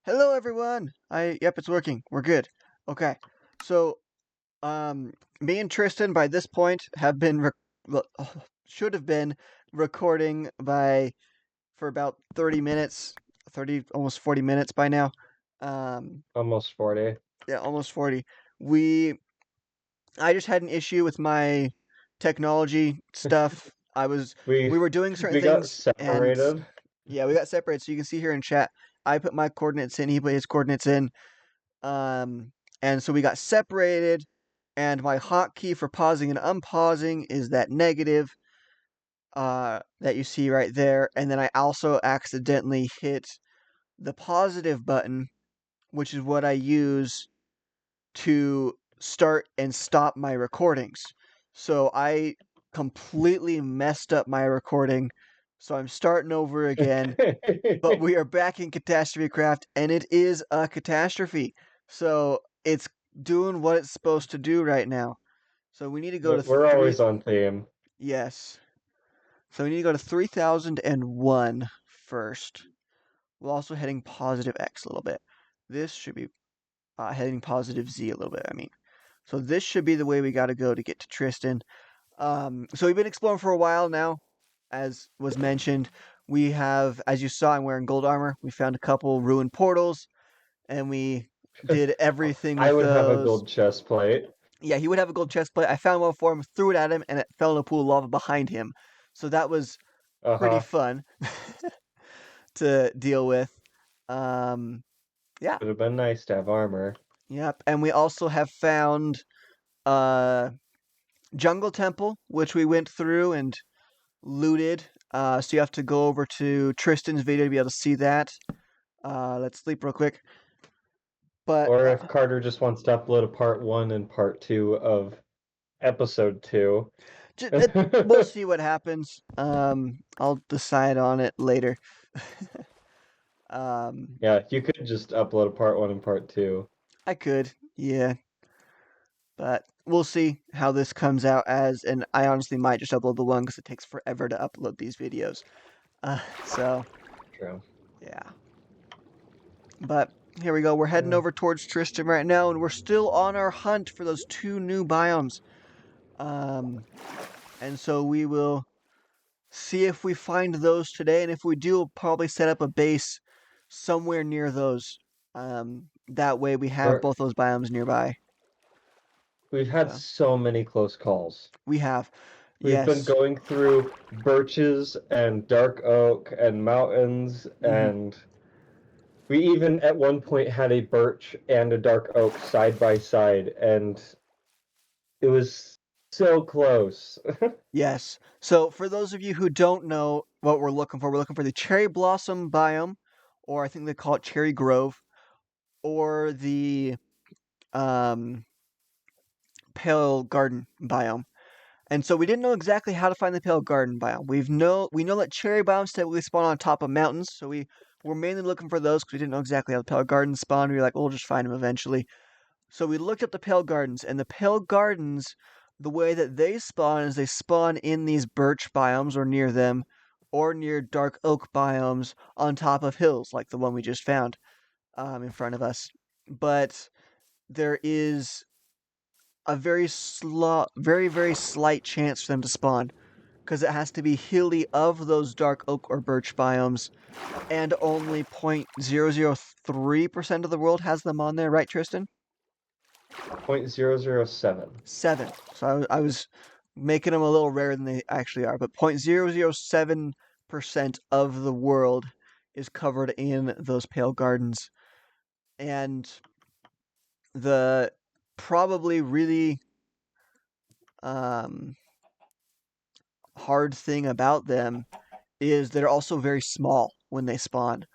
Hello, everyone. Yep, it's working. We're good. Okay. So, me and Tristan by this point have been well, should have been recording for about 30 minutes, 30 almost 40 minutes by now. Um, Almost 40. yeah, almost 40. We I just had an issue with my technology stuff. We We were doing certain we got things and separated. yeah, we got separated. So you can see here in chat, I put my coordinates in, he put his coordinates in. Um, and so we got separated, and my hotkey for pausing and unpausing is that negative that you see right there. And then I also accidentally hit the positive button, which is what I use to start and stop my recordings. So I completely messed up my recording. So I'm starting over again, but we are back in Catastrophe Craft, and it is a catastrophe. So it's doing what it's supposed to do right now. So we need to go to We're three. always on theme. Yes. So we need to go to 3001 first. We're also heading positive X a little bit. This should be heading positive Z a little bit, I mean. So this should be the way we got to go to get to Tristan. So we've been exploring for a while now, as was mentioned. We have, as you saw, I'm wearing gold armor. We found a couple ruined portals, and we did everything I with would have a those. gold chest plate. Yeah, he would have a gold chest plate. I found one for him, threw it at him, and it fell in a pool of lava behind him. So that was pretty Uh-huh. fun to deal with. Um, yeah, Would have been nice to have armor. yep. And we also have found uh jungle temple, which we went through and looted. So you have to go over to Tristan's video to be able to see that. Let's sleep real quick. But Or if Carter just wants to upload a part 1 and part 2 of episode 2. we'll see what happens. I'll decide on it later. um, Yeah, you could just upload a part 1 and part 2. I could, yeah, but we'll see how this comes out as. And I honestly might just upload the one because it takes forever to upload these videos. So True. yeah. But here we go. We're heading Yeah. over towards Tristan right now, and we're still on our hunt for those two new biomes. Um, and so we will see if we find those today, and if we do, we'll probably set up a base somewhere near those. That way we have We're, both those biomes nearby. we've had So so many close calls. we have, We've been yes. going through birches and dark oak and mountains, Hmm. and we even at one point had a birch and a dark oak side by side, and it was so close. Yes. So for those of you who don't know what we're looking for the cherry blossom biome, or I think they call it cherry grove, or the um, pale garden biome. And so we didn't know exactly how to find the pale garden biome. We know that cherry biomes typically spawn on top of mountains, so we were mainly looking for those because we didn't know exactly how the pale gardens spawn. We were like, well, we'll just find them eventually. So we looked up the pale gardens, and the pale gardens, the way that they spawn is they spawn in these birch biomes or near them, or near dark oak biomes on top of hills, like the one we just found in front of us. But there is a very slight chance for them to spawn because it has to be hilly of those dark oak or birch biomes, and only 0.003% of the world has them on there, right, Tristan? 0.007. 7. So I was making them a little rarer than they actually are, but 0.007% of the world is covered in those pale gardens. And the probably really um, hard thing about them is they're also very small when they spawn.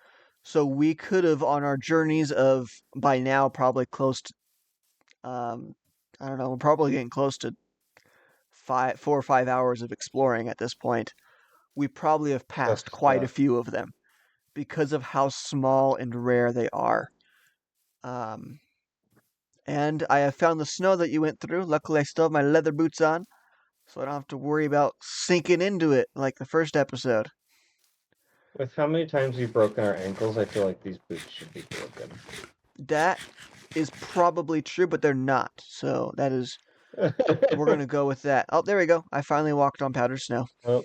So we could have on our journeys of by now probably close to I don't know, we're probably getting close to 4 or 5 hours of exploring at this point. We probably have Tough passed quite a stuff. few of them because of how small and rare they are. Um, and I have found the snow that you went through. Luckily, I still have my leather boots on, so I don't have to worry about sinking into it like the first episode. With how many times we've broken our ankles, I feel like these boots should be broken. That is probably true, but they're not. So that is, we're going to go with that. Oh, there we go. I finally walked on powdered snow. Oh.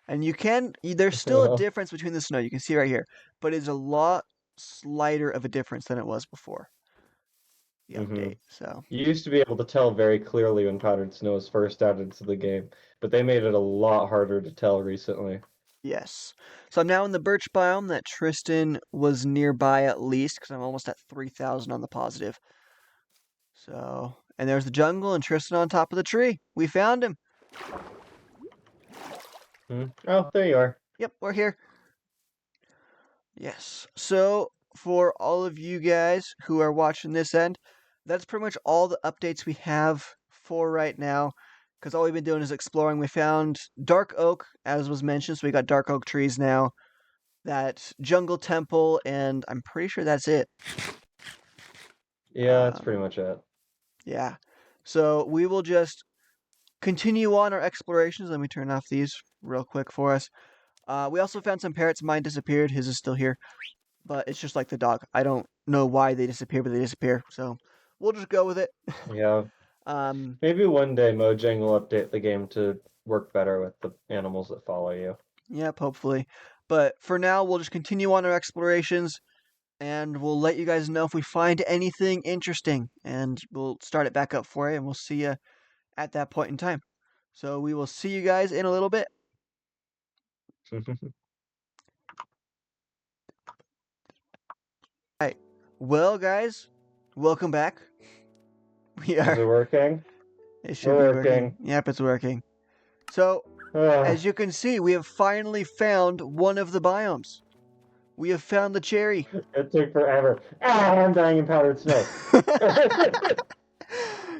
And there's still a difference between the snow. You can see right here, but it's a lot slighter of a difference than it was before the Mm-hmm. update. So, You used to be able to tell very clearly when powdered snow was first added to the game, but they made it a lot harder to tell recently. yes. So I'm now in the birch biome that Tristan was nearby at least, because I'm almost at 3,000 on the positive. So, and there's the jungle and Tristan on top of the tree. We found him. Oh, there you are. Yep, we're here. Yes. So, for all of you guys who are watching this end, that's pretty much all the updates we have for right now. Because all we've been doing is exploring. We found dark oak, as was mentioned, so we got dark oak trees now. That jungle temple, and I'm pretty sure that's it. Yeah, that's pretty much it. Yeah. So we will just continue on our explorations. Let me turn off these real quick for us. We also found some parrots. Mine disappeared. His is still here. But it's just like the dog. I don't know why they disappear, but they disappear. So we'll just go with it. Yeah. um, Maybe one day Mojang will update the game to work better with the animals that follow you. yep, hopefully. But for now, we'll just continue on our explorations, and we'll let you guys know if we find anything interesting, and we'll start it back up for you, and we'll see you at that point in time. So we will see you guys in a little bit. All right. Well, guys, welcome back. We Is are. it working? It should be We're working. working. Yep, it's working. So, Ah, as you can see, we have finally found one of the biomes. We have found the cherry. it took forever. I'm dying in powdered snow.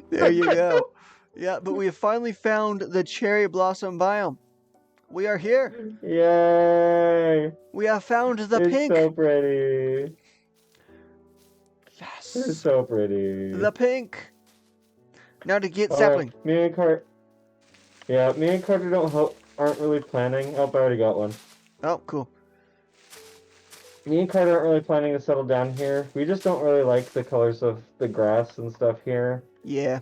There you go. Yeah, but we have finally found the cherry blossom biome. We are here. Yay! We have found the It's pink. so pretty. It's Yes. so pretty. The pink. Now to get Oh, sapling. me and Carter. Yeah, me and Carter aren't really planning. Oh, I already got one. Oh, cool. Me and Carter aren't really planning to settle down here. We just don't really like the colors of the grass and stuff here. Yeah.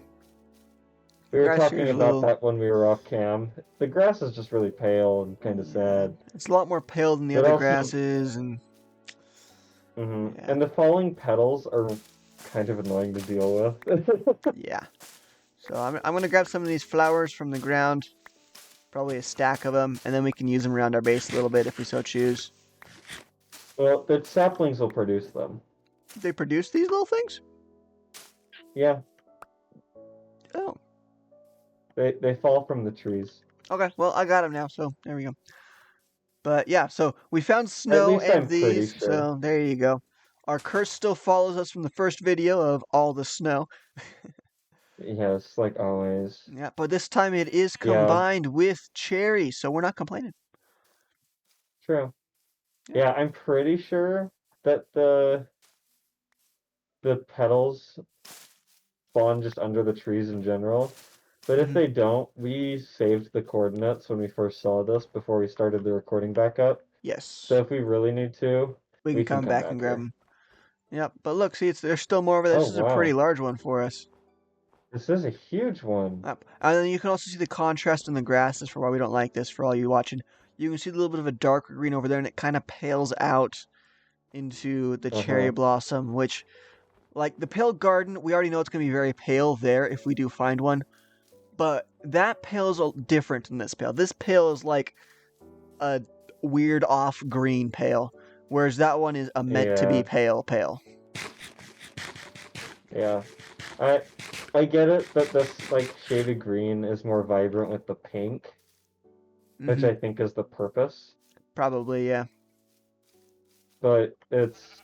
The We were grass here talking is a about little. that when we were off cam. The grass is just really pale and kind of Yeah. sad. It's a lot more pale than the But other also, grasses, and yeah. and the falling petals are kind of annoying to deal with. Yeah. So I'm gonna grab some of these flowers from the ground, probably a stack of them, and then we can use them around our base a little bit if we so choose. Well, the saplings will produce them. They produce these little things? Yeah, Oh. they fall from the trees. Okay. Well, I got them now, so there we go. But yeah, so we found At snow least and I'm pretty these, sure. so there you go. Our curse still follows us from the first video of all the snow. Yes, like always. Yeah, but this time it is Yeah, combined with cherry, so we're not complaining. true. Yeah. Yeah, I'm pretty sure that the petals spawn just under the trees in general. But if Hmm. they don't, we saved the coordinates when we first saw this before we started the recording back up. So Yes. if we really need to, We can we can come come back and back grab here. them. Yep. But look, see, there's still more over there. Oh This is a pretty wow, large one for us. this is a huge one. Yep. And then you can also see the contrast in the grasses for why we don't like this for all you watching. You can see a little bit of a darker green over there, and it kind of pales out into the cherry Uh-huh. blossom, which, like the pale garden, we already know it's going to be very pale there if we do find one. But that pale is different than this pale. This pale is like a weird off green pale, whereas that one is a meant to be Yeah, pale. yeah. I I get it that this like shaded green is more vibrant with the pink, which Hmm. I think is the purpose. Probably, yeah. But it's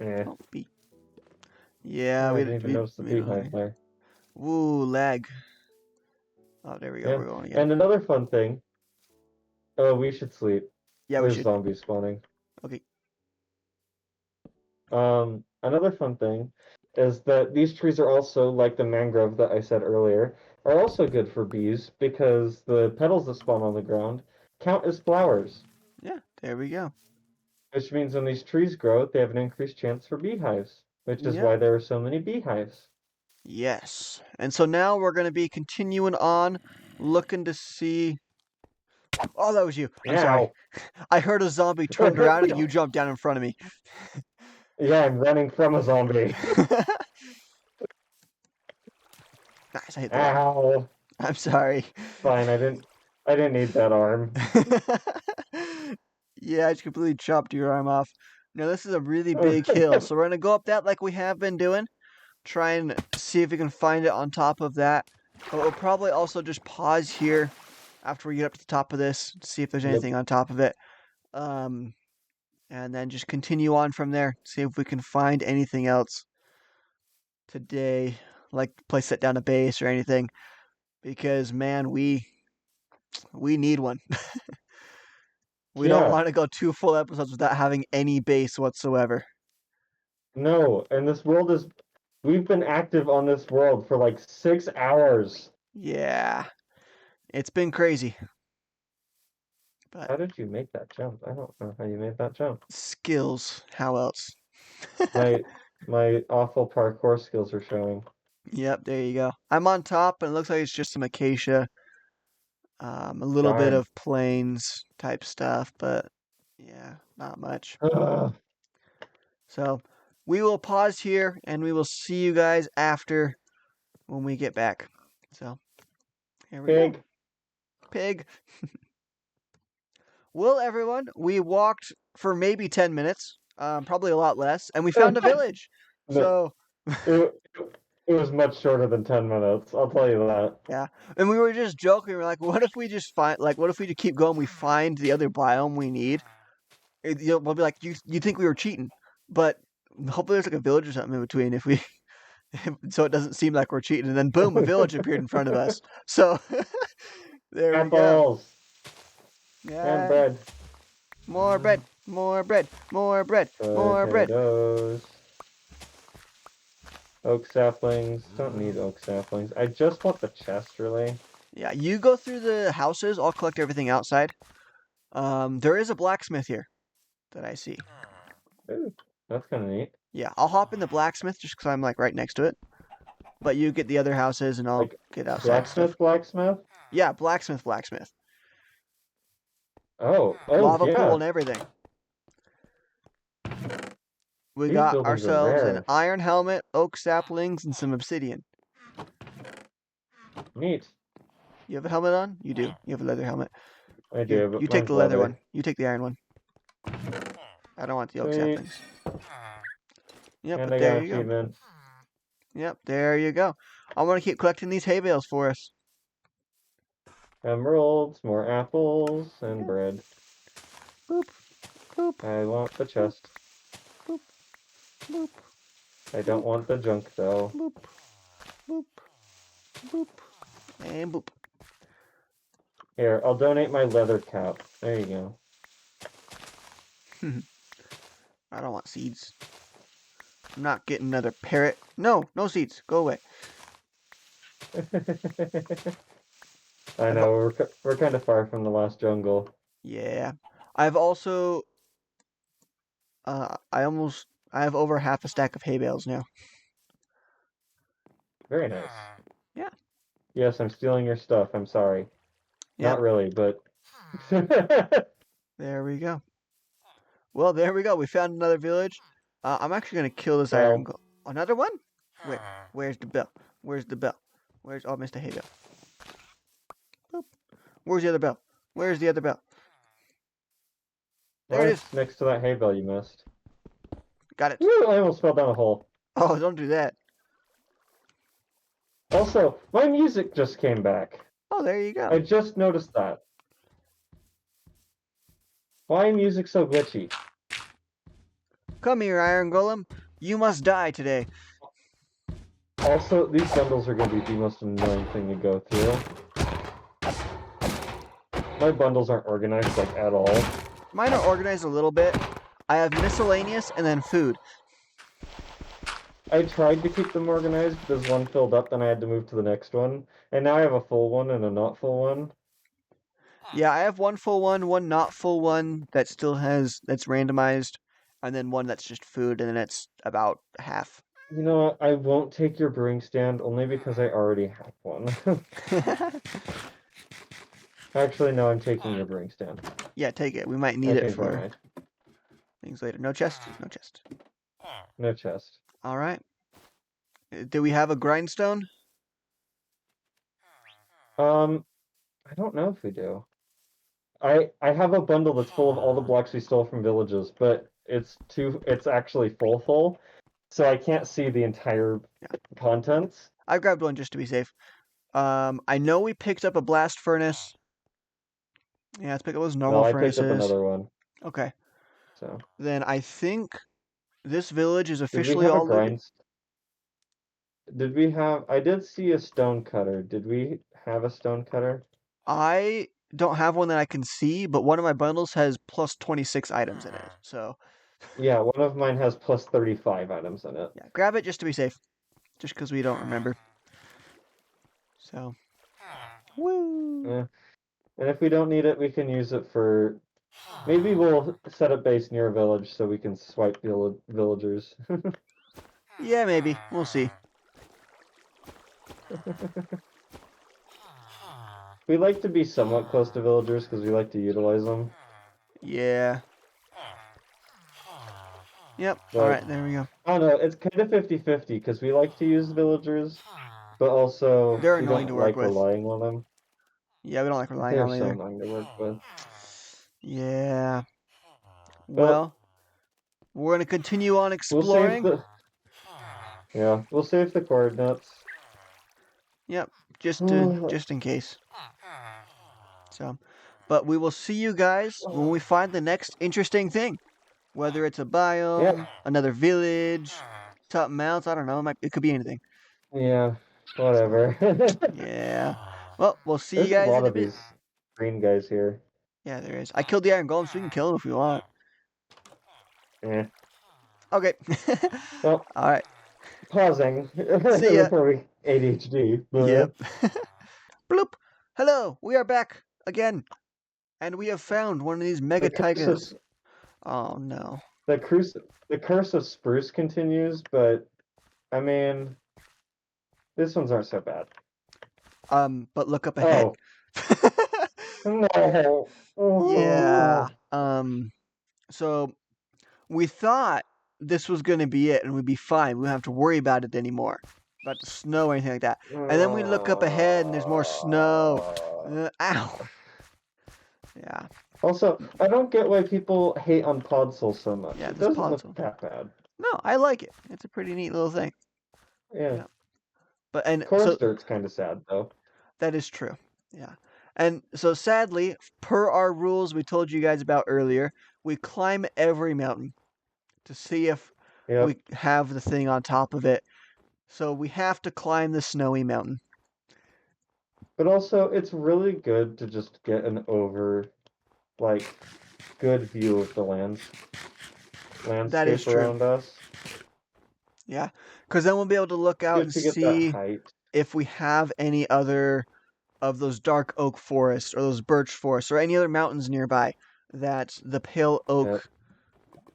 eh. Oh, bee. Yeah, Oh, I we didn't even we notice the we don't beehive like. there. Ooh, lag. Oh, there we go. Yeah. We're going again. And another fun thing. Oh, we should sleep. Yeah, we There's should. zombies spawning. Okay. Another fun thing is that these trees are also like the mangrove that I said earlier. are also good for bees because the petals that spawn on the ground count as flowers, Yeah, there we go. which means when these trees grow, they have an increased chance for beehives, which is Yep. why there are so many beehives. Yes. And so now we're going to be continuing on, looking to see. Oh, that was you. I'm sorry. Ow! I heard a zombie turned around and you jumped down in front of me. Yeah, I'm running from a zombie. Nice, I hit the wall. Ow! I'm sorry. Fine, I didn't need that arm. Yeah, I just completely chopped your arm off. Now, this is a really big hill, so we're going to go up that like we have been doing. Try and see if we can find it on top of that. But we'll probably also just pause here after we get up to the top of this, see if there's Yep. anything on top of it. Um, and then just continue on from there, see if we can find anything else today, like place set down a base or anything. Because man, we need one. We don't Yeah, want to go 2 full episodes without having any base whatsoever. no, and this world is. We've been active on this world for like 6 hours. Yeah, it's been crazy, but How did you make that jump? I don't know how you made that jump. skills. How else? My my awful parkour skills are showing. Yep, there you go. I'm on top, and it looks like it's just some acacia, a little bit Darn. of plains type stuff, but yeah, not much. Ugh. So we will pause here, and we will see you guys after when we get back. So here we go. Pig. Pig. Well, everyone, we walked for maybe 10 minutes, probably a lot less, and we found a village. No, So it, it was much shorter than 10 minutes, I'll tell you that. yeah, and we were just joking. We're like, what if we just find, like, what if we just keep going? We find the other biome we need. We'll be like, you think we were cheating, but hopefully there's like a village or something in between if we, so it doesn't seem like we're cheating. And then boom, a village appeared in front of us. So there we go. Apples and Yeah, bread. more bread, more bread, more bread, more bread. Potatoes. Oak saplings. Don't need oak saplings. I just want the chest, really. Yeah, you go through the houses. I'll collect everything outside. There is a blacksmith here that I see. Ooh, that's kind of neat. Yeah, I'll hop in the blacksmith just because I'm like right next to it. But you get the other houses and I'll Like, get outside stuff. blacksmith? Yeah, blacksmith. Oh, Lava pool yeah. and everything. We These got buildings are ourselves an rare. iron helmet, oak saplings, and some obsidian. Neat. You have a helmet on? You do. You have a leather helmet. I Here, do, but you take mine's the leather leather. one. You take the iron one. I don't want the oak Sweet. saplings. Yep, And but I got there an you go. achievement. Yep, there you go. I'm gonna keep collecting these hay bales for us. Emeralds, more apples, and Yeah. bread. Boop, boop, I want the chest. boop, boop, I don't want the junk, though. boop, boop, boop, and boop. Here, I'll donate my leather cap. There you go. I don't want seeds. I'm not getting another parrot. No, no seeds. Go away. I I've, know, we're kind of far from the last jungle. yeah. I've also, I have over half a stack of hay bales now. Very nice. Yeah. Yes, I'm stealing your stuff. I'm sorry. Yep. Not really, but... There we go. Well, there we go. We found another village. I'm actually gonna kill this Well- iron. Another one? Where's the bell? Where's the bell? Where's oh, Mr. Hay Bell? Boop. Where's the other bell? Where's the other bell? There it Right is. next to that hay bale you missed. Got it. Woo, I almost fell down a hole. Oh, don't do that. Also, my music just came back. Oh, there you I go. just noticed that. Why music so glitchy? Come here, Iron Golem. You must die today. Also, these bundles are going to be the most annoying thing to go through. My bundles aren't organized, like, at all. Mine are organized a little bit. I have miscellaneous and then food. I tried to keep them organized, but as one filled up, then I had to move to the next one. And now I have a full one and a not full one. Yeah, I have one full one not full one that still that's randomized, and then one that's just food, and then it's about half. You know what? I won't take your brewing stand only because I already have one. Actually, no, I'm taking your brewing stand. Yeah, take it. We might need I it changed my for mind. things later. No chest? No chest. No chest. All right. Do we have a grindstone? I don't know if we do. I have a bundle that's full of all the blocks we stole from villages, but it's actually full, so I can't see the entire Yeah. contents. I grabbed one just to be safe. I know we picked up a blast furnace. Yeah, let's pick up those normal Well, I picked up furnaces. another one. Okay. So, Then I think this village is did we officially have a all looted. grind? Did we have? I did see a stone cutter. Did we have a stone cutter? I don't have one that I can see, but one of my bundles has plus 26 items in it. So, Yeah, one of mine has plus 35 items in it. yeah, grab it just to be safe. Just because we don't remember. So, woo! Eh. And if we don't need it, we can use it for. Maybe we'll set a base near a village so we can swipe villagers. Yeah, maybe. We'll see. We like to be somewhat close to villagers because we like to utilize them. Yeah. Yep. All But right, there we go. I don't know, it's kind of 50-50 because we like to use villagers, but also They're we annoying to don't work like with. relying on them. Yeah, we don't like relying They're on them so either. annoying to work with. Yeah. Well, Well, we're gonna continue on we'll save exploring. we'll save the coordinates. Yep. Just in case. So, but we will see you guys when we find the next interesting thing. Whether it's a Yeah, biome, another village, something else, I don't know. It could be anything. yeah, So, whatever. yeah. Well, we'll see you There's a guys lot in a of bit. these green guys here. Yeah, there is. I killed the iron golem, so we can kill him if we want. Eh. Okay. Well, All right. pausing See ya. before we ADHD. Yep. Bloop. Hello. We are back again, and we have found one of these mega The curse of tigers. Oh no. the curse of spruce continues, but I mean, this ones aren't so bad. But look up ahead. Oh no! Yeah. So we thought this was gonna be it, and we'd be fine. We wouldn't have to worry about it anymore, about the snow or anything like that. And then we look up ahead, and there's more snow. Ow. Yeah. Also, I don't get why people hate on Podzol so much. Yeah. It This doesn't podzol. look that bad. No, I like it. It's a pretty neat little thing. Yeah. Yeah. But and Course so dirt's kind of sad though. that is true. Yeah. And so sadly, per our rules we told you guys about earlier, we climb every mountain to see if Yep. we have the thing on top of it. So we have to climb the snowy mountain. But also, it's really good to just get an like, good view of the That is landscape true. around us. Yeah. Because then we'll be able to look out Good and to get that see height. if we have any other of those dark oak forests or those birch forests or any other mountains nearby that the pale Yep.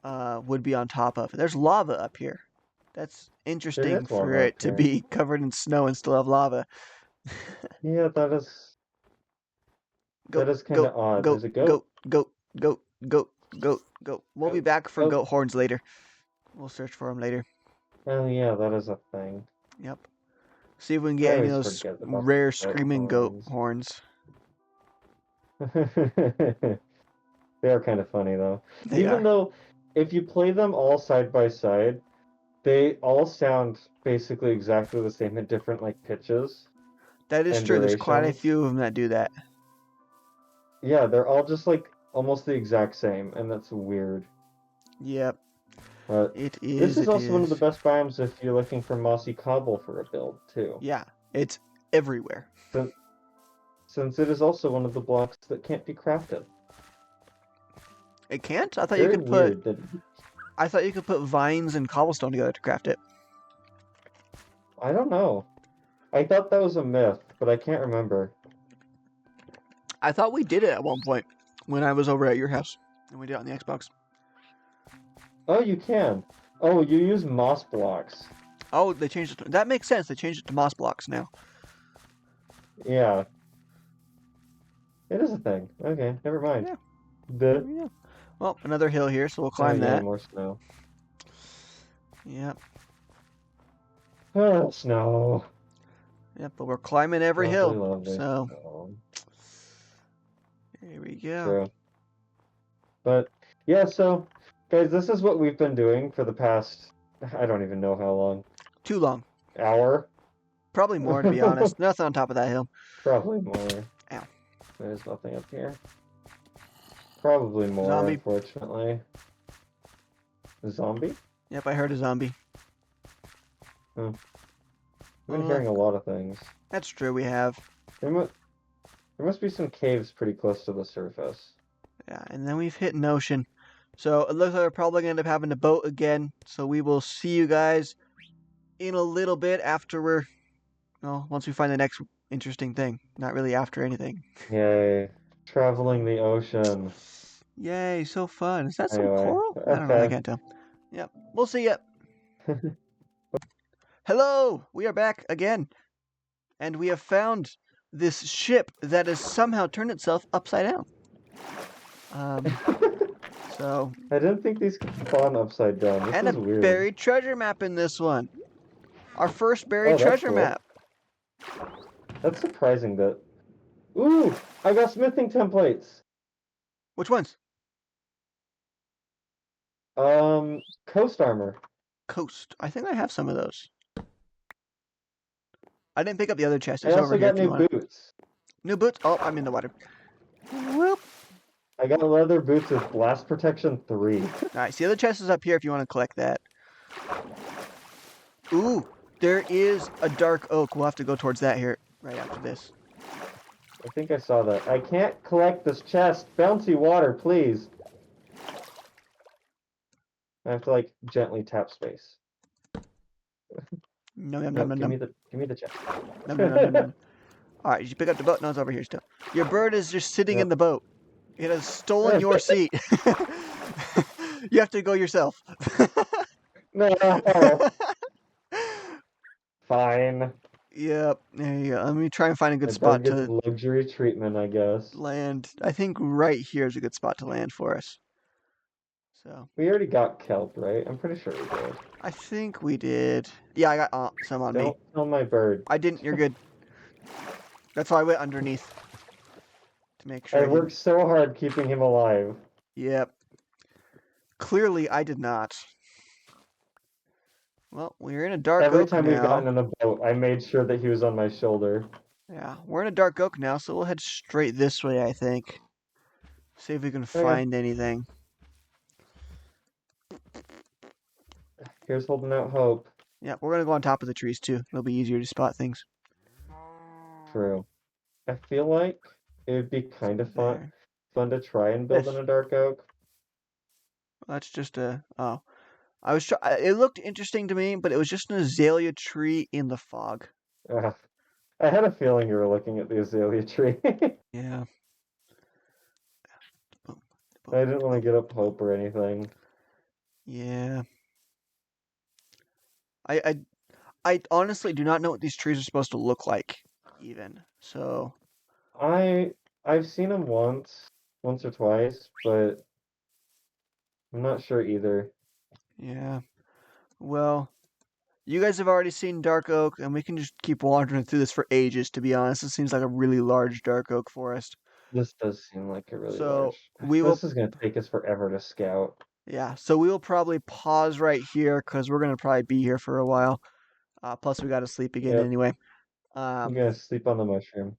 oak would be on top of. There's lava up here. That's There interesting is for lava up it to here. be covered in snow and still have lava. Yeah, that is Go, kind go, of odd. go, There's a goat. go, go, go, go, go, go. We'll be Goat. back for Oh, goat horns later. We'll search for them later. oh yeah, that is a thing. Yep. See if we can I get any of always those forget about rare the goat screaming goat horns. horns. They are kind of funny though. They Even are. though if you play them all side by side, they all sound basically exactly the same at different like pitches That is and true. There's quite a durations. few of them that do that. Yeah, they're all just like almost the exact same, and that's weird. Yep. But It this is. is It also one of the is. best biomes if you're looking for mossy cobble for a build too. Yeah. It's everywhere. Since it is also one of the blocks that can't be crafted. It can't? I thought you Very could put. weird that I thought you could put vines and cobblestone together to craft it. I don't know. I thought that was a myth, but I can't remember. I thought we did it at one point when I was over at your house, and we did it on the Xbox. Oh, you can. Oh, you use moss blocks. Oh, they changed it. That makes sense. They changed it to moss blocks now. Yeah, it is a thing. Okay, never mind. Yeah, there The we go. Well, another hill here, so we'll Oh climb yeah, that. more snow. Yep, Oh, snow. yep. But we're climbing every Lovely, hill, lovely so snow. here we go. True. But yeah, so guys, this is what we've been doing for the past, I don't even know how long. Too long. Hour? Probably more, to be honest. Nothing on top of that hill. Probably more. Ow. There's nothing up here. Probably more, Zombie. unfortunately. Zombie? Yep, I heard a zombie. I've been hearing a lot of things. That's true, we have. There must be some caves pretty close to the surface. Yeah, and then we've hit an ocean. So it looks like we're probably going to end up having a boat again. So we will see you guys in a little bit after once we find the next interesting thing. Not really after anything. Yay. Traveling the ocean. Yay, so fun. Is that some Anyway, coral? I don't know, I okay. can't tell. Yep, we'll see ya. Hello, we are back again. And we have found this ship that has somehow turned itself upside down. So, I didn't think these could spawn upside down. This and a is weird. buried treasure map in this one. Our first buried Oh, that's treasure cool. map. That's surprising that... Ooh! I got smithing templates! Which ones? Coast armor. Coast. I think I have some of those. I didn't pick up the other chest. I It's over also here got if you new want it. boots. New boots? Oh, I'm in the water. Whoop. I got leather boots with blast protection 3. Alright, see the other chest is up here if you want to collect that. Ooh, there is a dark oak. We'll have to go towards that here right after this. I think I saw that. I can't collect this chest. Bouncy water, please. I have to like gently tap space. No, no, no, Nope, no, give no. me the chest. No, no, no, no, no. Alright, did you pick up the boat? No, it's over here still. Your bird is just sitting in the boat. It has stolen your seat. You have to go yourself. No. Fine. Yep, there you go. Let me try and find a good My spot bird gets to luxury treatment, I guess. land. I think right here is a good spot to land for us. So We already got kelp, right? I'm pretty sure we did. I think we did. Yeah, I got some on me. Don't kill my bird. I didn't. You're good. That's why I went underneath to make sure. I worked so hard keeping him alive. Yep. Clearly, I did not. Well, we're in a dark Every oak time we've now. gotten in a boat, I made sure that he was on my shoulder. Yeah, we're in a dark oak now, so we'll head straight this way, I think. See if we can find anything. Here's holding out hope. Yeah, we're gonna go on top of the trees too. It'll be easier to spot things. True. I feel like it would be kind of There. fun to try and build This. in a dark oak. That's just a. Oh, it looked interesting to me, but it was just an azalea tree in the fog. I had a feeling you were looking at the azalea tree. Yeah. I didn't want to get up hope or anything. Yeah. I honestly do not know what these trees are supposed to look like, even. So. I've seen them once or twice, but I'm not sure either. Yeah. Well, you guys have already seen dark oak, and we can just keep wandering through this for ages. To be honest, it seems like a really large dark oak forest. This does seem like a really So large. This is gonna take us forever to scout. Yeah, so we will probably pause right here because we're gonna probably be here for a while. Plus, we got to sleep again Yep. anyway. I'm gonna sleep on the mushroom.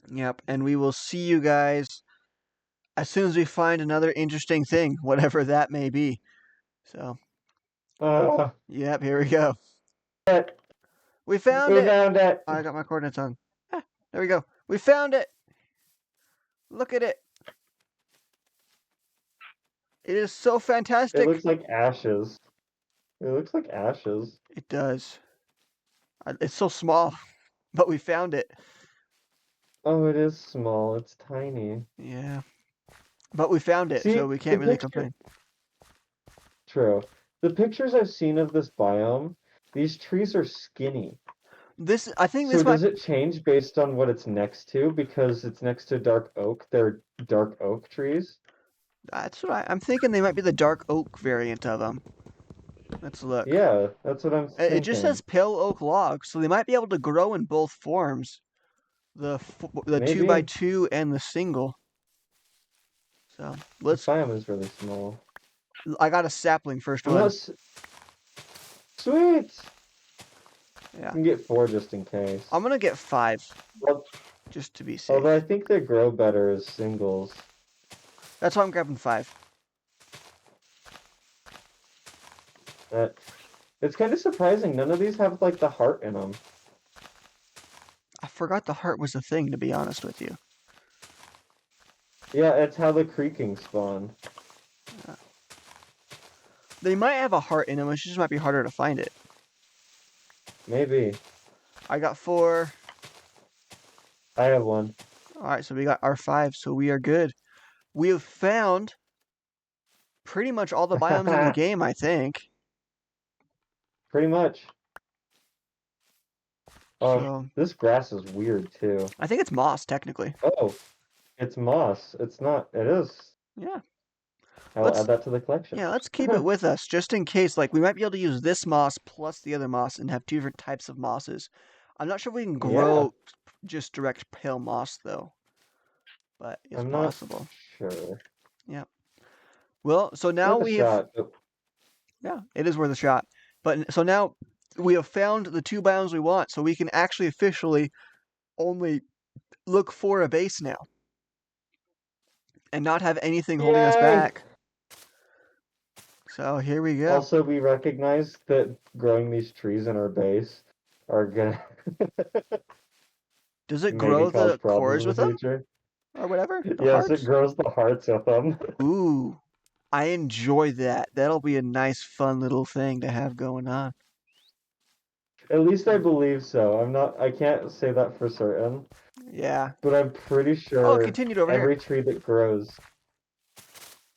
Yep, and we will see you guys as soon as we find another interesting thing, whatever that may be. So, yep, here we go. We found it. Found it. I got my coordinates on. There we go. We found it. Look at it. It is so fantastic. It looks like ashes. It looks like ashes. It does. It's so small, but we found it. Oh, it is small. It's tiny. Yeah, but we found it, so See, we the can't really picture. complain. True. The pictures I've seen of this biome, these trees are skinny. I think So this might. does it change based on what it's next to? Because it's next to dark oak. They're dark oak trees. That's what I'm thinking. They might be the dark oak variant of them. Let's look. Yeah, that's what I'm It just says thinking. pale oak logs, so they might be able to grow in both forms, the two by Maybe. two and the single. So This let's. biome is really small. I got a sapling first I'm not one. sweet. Yeah, You can get 4 just in case. I'm gonna get 5 Well, just to be although I safe. think they grow better as singles. That's why I'm grabbing 5. That it's kind of surprising. None of these have like the heart in them. I forgot the heart was a thing, to be honest with you. Yeah, it's how the creaking spawn. They might have a heart in them. It just might be harder to find it. Maybe. I got 4. I have one. All right, so we got our 5, so we are good. We have found pretty much all the biomes in the game, I think. Pretty much. Oh, So this grass is weird too. I think it's moss, technically. Oh, it's moss. It's not. It is. Yeah. I'll Let's add that to the collection. yeah, let's keep it with us just in case. Like we might be able to use this moss plus the other moss and have 2 different types of mosses. I'm not sure if we can Yeah, grow just direct pale moss though, but it's I'm not possible. sure. Yeah. Well, so now Worth a we have shot. But yeah, it is worth a shot. But so now we have found the 2 biomes we want, so we can actually officially only look for a base now and not have anything holding us yay! back. So here we go. Also, we recognize that growing these trees in our base are gonna Does it maybe grow cause the problems cores in the with them future. or whatever? The Yes, it hearts? grows the hearts with them. Ooh, I enjoy that. That'll be a nice, fun little thing to have going on. At least I believe so. I can't say that for certain, Yeah. but I'm pretty Oh, it sure continued over here. every tree that grows.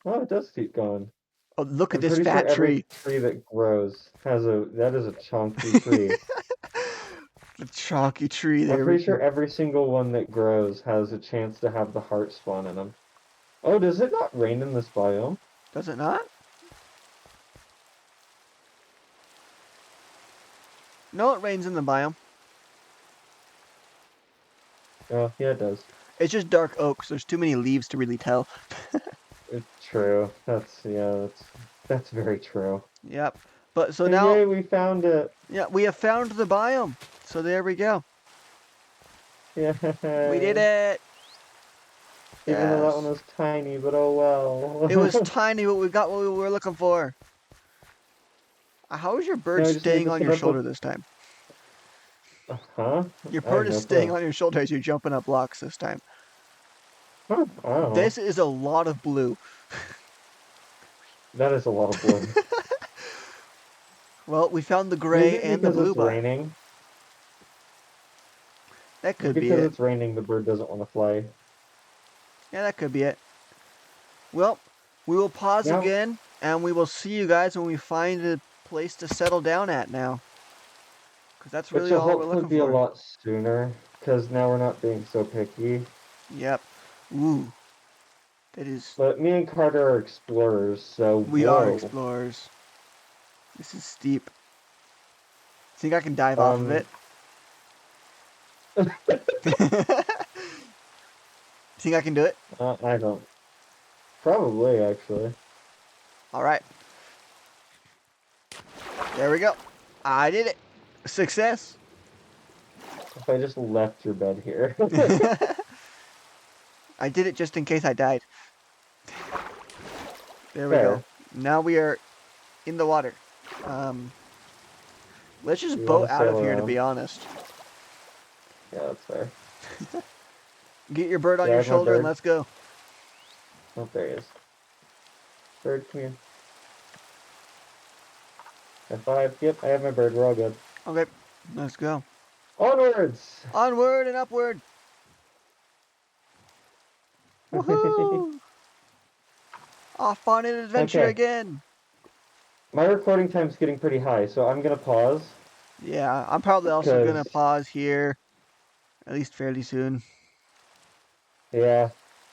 Oh, it does keep going. Oh, look at I'm this pretty sure fat every tree. tree that grows that is a chunky tree. The chalky tree. I'm There we pretty go. sure every single one that grows has a chance to have the heart spawn in them. Oh, does it not rain in this biome? Does it not? No, it rains in the biome. Oh, yeah, it does. It's just dark oak, so there's too many leaves to really tell. It's true. That's very true. Yep. But so And now, yay, we found it. yeah, we have found the biome. So there we go. We did Yay. it. Even though that one Yes. was tiny, but oh It was well. tiny, but we got what we were looking for. How is your bird Now we just need staying to on set your up a... shoulder this time? Huh? Your I have bird is no staying clue. on your shoulder as you're jumping up blocks this time. Huh? I don't know. This is a lot of blue. That is a lot of blue. Well, we found the gray Maybe and the because blue it's biome. raining. That could be Because it. it's raining, the bird doesn't want to fly. Yeah, that could be it. Well, we will pause Now, again, and we will see you guys when we find a place to settle down at now. Because that's it really shall all we're hopefully looking be a for. lot sooner, because now we're not being so picky. Yep. Ooh, that is. But me and Carter are explorers, so We are whoa. explorers. This is steep. Think I can dive off of Um, it? Think I can do it? I don't. Probably, actually. All right. There we go. I did it. Success. If I just left your bed here. I did it just in case I died. There we go. Fair. Now we are in the water. Um, let's just You want boat to out sail of here, to around? be honest. Yeah, that's fair. Get your bird on Yeah, I your have my shoulder and bird. let's go. Oh, there he is. Bird, come here. High five. Yep, I have my bird. We're all good. Okay. Let's go. Onwards! Onward and upward. Woohoo! Off on an adventure Okay. again. My recording time's getting pretty high, so I'm gonna pause. Yeah, I'm probably also gonna Because, pause here, at least fairly soon. yeah.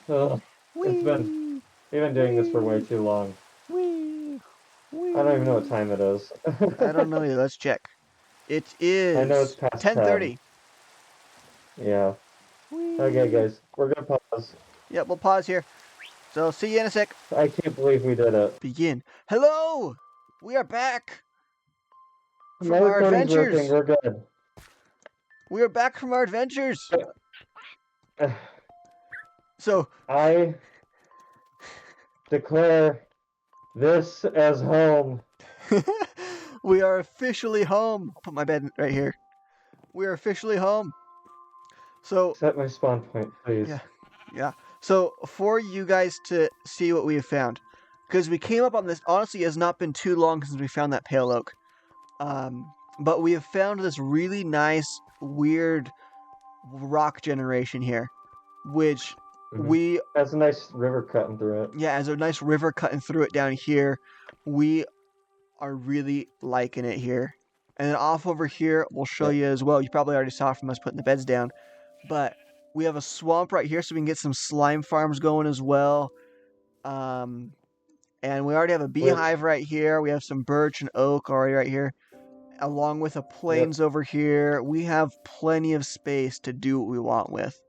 Ugh, it's been, Wee, we've been doing this for way wee, too long. wee, I don't even know what wee. time it is. I don't know yet. Let's check. It I know it's is past 10. 10:30. Yeah. Okay, Wee. guys, we're gonna pause. Yep, we'll pause here. So see you in a sec. I can't believe we did it. Begin. Hello! We are back My from our recording's working, adventures. we're good. We are back from our adventures. So I declare this as home. we are officially home. I'll put my bed right here. We are officially home. So Set my spawn point, please. yeah, yeah. So for you guys to see what we have found, because we came up on this. Honestly, it has not been too long since we found that pale oak. But we have found this really nice, weird rock generation here, which we Has a nice river cutting through it. yeah, as a nice river cutting through it down here. We are really liking it here. And then off over here, we'll show you as well. You probably already saw from us putting the beds down, but we have a swamp right here, so we can get some slime farms going as well. And we already have a Which, beehive right here. We have some birch and oak already right here, along with a yep, plains over here. We have plenty of space to do what we want with.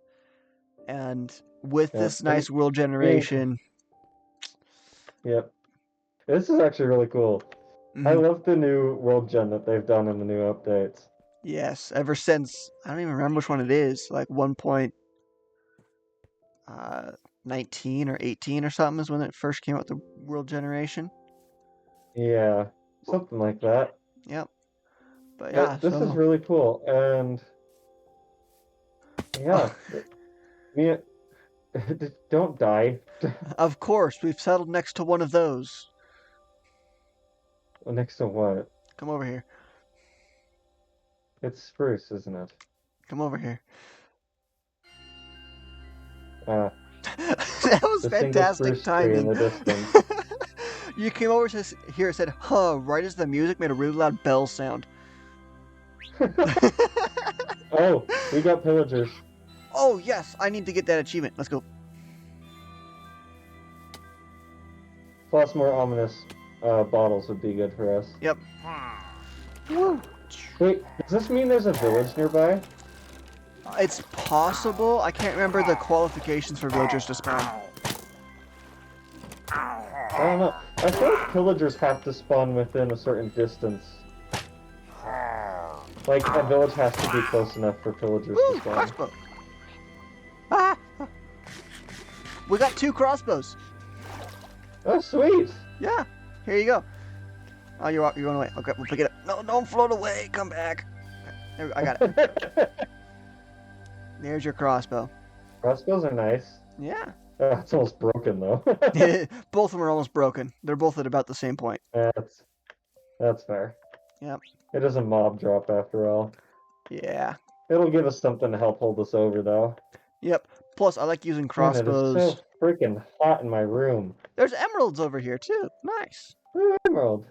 And with yep. this And nice world being, generation, yep. This is actually really cool. I mhm, love the new world gen that they've done in the new updates. yes, ever since I don't even remember which one it is, like 1.19 or 18 or something is when it first came out, the world generation. Yeah, something like that. Yep. But yeah, But this is so really cool, and yeah, me, don't die. of course we've settled next to one of those. Next to what? Come over here. It's spruce, isn't it? Come over here. Uh, That was the single fantastic spruce tree in timing. the distance. You came over to here and said, huh, right as the music made a really loud bell sound. Oh, we got pillagers. Oh, yes, I need to get that achievement. Let's go. Plus more ominous bottles would be good for us. Yep. Woo. Wait, does this mean there's a village nearby? It's possible. I can't remember the qualifications for villagers to spawn. I don't know. I feel like pillagers have to spawn within a certain distance. Like, a village has to be close enough for pillagers Woo, to spawn. crossbow. Ah! We got 2 crossbows. Oh, sweet! Yeah, here you go. Oh, you're going away. Okay, we'll pick it up. No, don't float away. Come back. There we go. I got it. There's your crossbow. Crossbows are nice. Yeah. It's almost broken, though. Both of them are almost broken. They're both at about the same point. That's fair. Yep. It is a mob drop, after all. Yeah. It'll give us something to help hold us over, though. Yep. Plus, I like using Man, it is crossbows. so freaking hot in my room. There's emeralds over here, too. Nice. Ooh, emerald.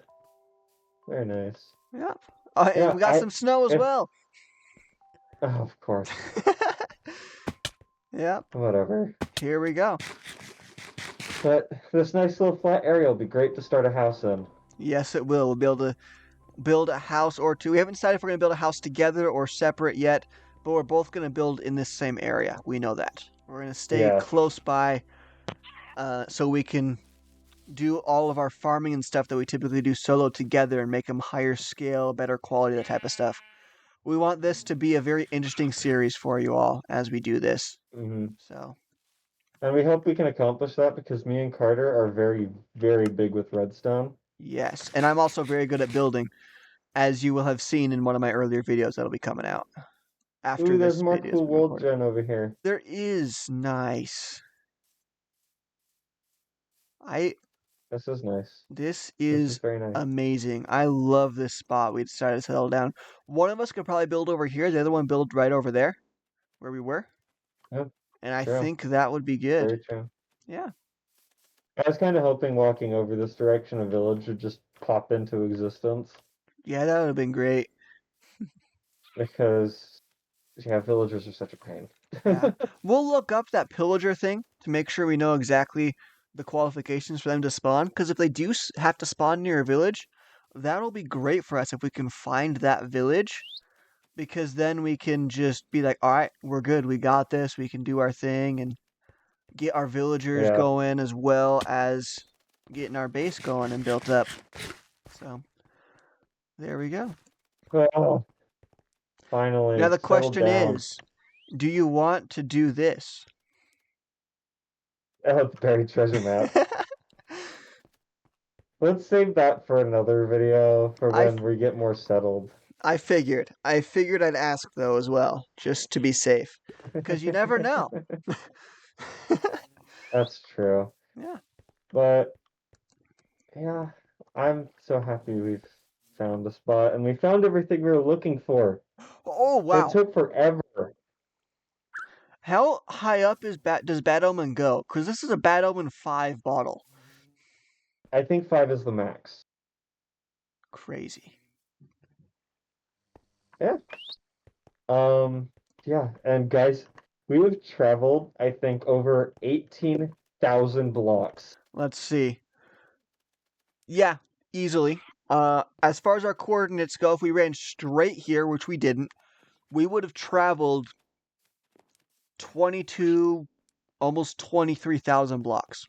Very nice. Yep. Oh, and Yeah, we got some snow as if- well. Oh, of course. Yep. Whatever. Here we go. But this nice little flat area will be great to start a house in. Yes, it will. We'll be able to build a house or two. We haven't decided if we're going to build a house together or separate yet, but we're both going to build in this same area. We know that. We're going to stay Yeah. close by so we can do all of our farming and stuff that we typically do solo together and make them higher scale, better quality, that type of stuff. We want this to be a very interesting series for you all as we do this. Mm-hmm. So, And we hope we can accomplish that because me and Carter are very, very big with redstone. yes. And I'm also very good at building, as you will have seen in one of my earlier videos that'll be coming out after Ooh, this there's more video is cool world recorded. gen over here. There is. Nice. This is nice. This This is is very nice. amazing. I love this spot we decided to settle down. One of us could probably build over here, the other one build right over there, where we were. Yep, And I true. think that would be good. Very true. Yeah. I was kind of hoping walking over this direction a village would just pop into existence Yeah, that would have been great. because yeah, villagers are such a pain. Yeah. We'll look up that pillager thing to make sure we know exactly the qualifications for them to spawn. Because if they do have to spawn near a village, that'll be great for us if we can find that village. Because then we can just be like, all right, we're good. We got this. We can do our thing and get our villagers Yeah. going as well as getting our base going and built up. So there we go. Oh, Now finally the settled question down. is, do you want to do this? Oh, the buried treasure map. Let's save that for another video for I when we get more settled. I figured. I figured I'd ask though as well, just to be safe, because you never know. That's true. Yeah. But yeah, I'm so happy we've found the spot and we found everything we were looking for. Oh It wow. took forever. How high up does Bad Omen go? Because this is a Bad Omen 5 bottle. I think 5 is the max. Crazy. Yeah. Um, yeah, and guys, we have traveled, I think, over 18,000 blocks. Let's see. Yeah, easily. As far as our coordinates go, if we ran straight here, which we didn't, we would have traveled 22, almost 23,000 blocks.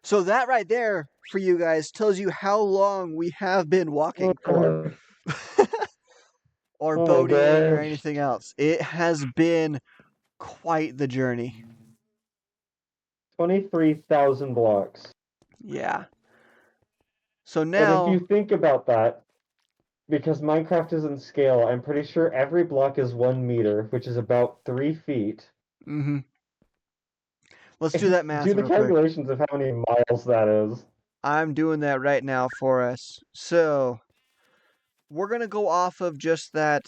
So that right there for you guys tells you how long we have been walking for. Oh Or my boating or gosh. anything else. It has been quite the journey. 23,000 blocks. Yeah. So And if you now, think about that, because Minecraft is in scale, I'm pretty sure every block is 1 meter, which is about 3 feet. hmm let's do that Do math the real quick. calculations of how many miles that is. I'm doing that right now for us. So we're going to go off of just that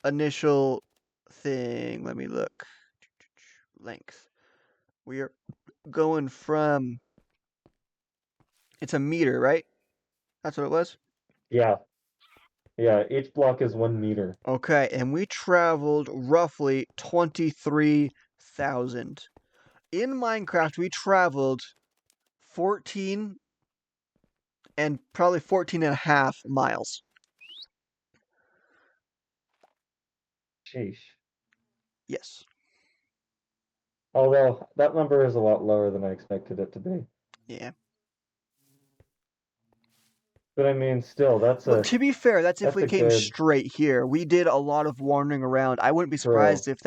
initial thing. Let me look. Length. We are going from, it's a meter, right? That's what it was? Yeah, yeah, each block is 1 meter. Okay, and we traveled roughly 23,000. In Minecraft, we traveled 14 and probably 14 and a half miles. Sheesh. Yes. Although that number is a lot lower than I expected it to be. Yeah. But I mean, still, Well, to be fair, that's if that's we a came good straight here. We did a lot of wandering around. I wouldn't be true. surprised if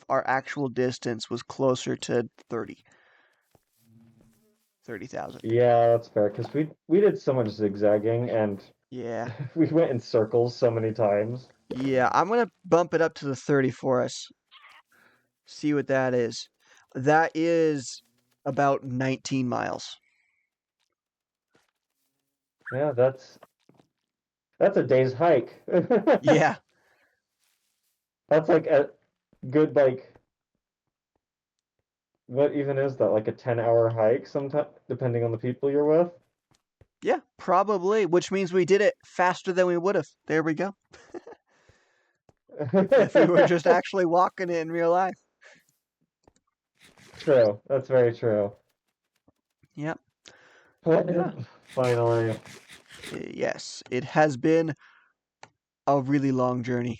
our actual distance was closer to 30,000. Yeah, that's fair because we did so much zigzagging and Yeah. we went in circles so many times. Yeah, I'm going to bump it up to the 30 for us. See what that is. That is about 19 miles. Yeah, that's a day's hike. Yeah. That's like a good like what even is that? Like a 10-hour hike sometime depending on the people you're with? Yeah, probably, which means we did it faster than we would have. There we go. If we were just actually walking it in real life. True. That's very true. Yep. Yeah. Finally. Yes, it has been a really long journey.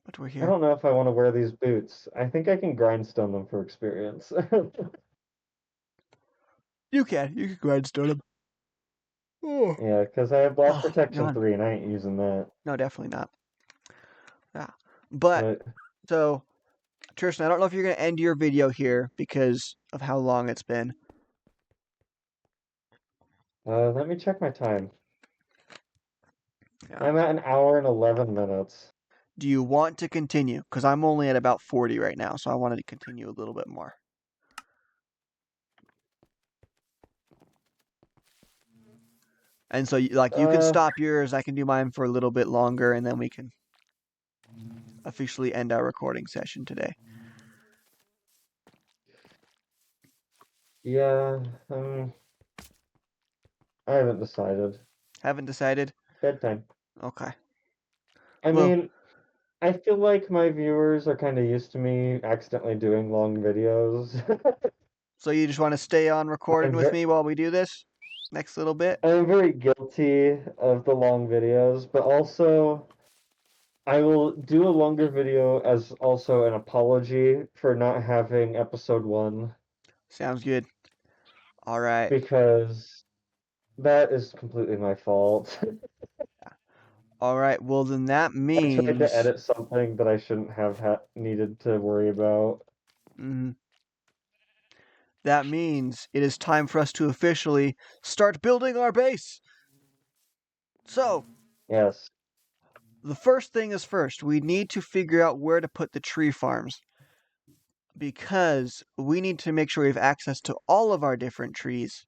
But we're I here. don't know if I want to wear these boots. I think I can grindstone them for experience. You can grindstone them. Oh, Yeah, because I have blast oh, protection yawn. 3 and I ain't using that. No, definitely not. Yeah. But, But so, Tristan, I don't know if you're going to end your video here because of how long it's been. let me check my time. Yeah. I'm at an hour and 11 minutes. Do you want to continue? Because I'm only at about 40 right now, so I wanted to continue a little bit more. And so, like, you can stop yours. I can do mine for a little bit longer, and then we can officially end our recording session today. Yeah, I haven't decided. Haven't decided? Bedtime. Okay. I Well, mean, I feel like my viewers are kind of used to me accidentally doing long videos. so you just want to stay on recording I'm with very, me while we do this next little bit? I'm very guilty of the long videos, but also I will do a longer video as also an apology for not having episode 1 Sounds good. All right. because that is completely my fault. All right. Well, then that I tried to means edit something that I shouldn't have needed to worry about. mhm, that means it is time for us to officially start building our base. So, Yes. the first thing is first, we need to figure out where to put the tree farms because we need to make sure we have access to all of our different trees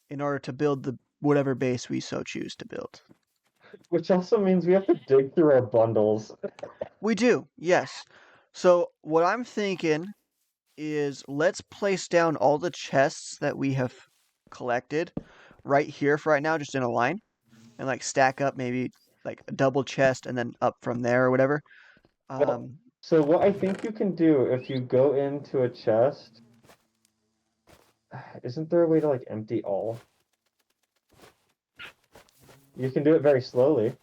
in order to build the whatever base we so choose to build. Which also means we have to dig through our bundles. We do, yes. So, what I'm thinking is let's place down all the chests that we have collected right here for right now, just in a line, and like stack up maybe like a double chest and then up from there or whatever. Well, Um, so what I think you can do if you go into a chest, isn't there a way to like empty all? You can do it very slowly.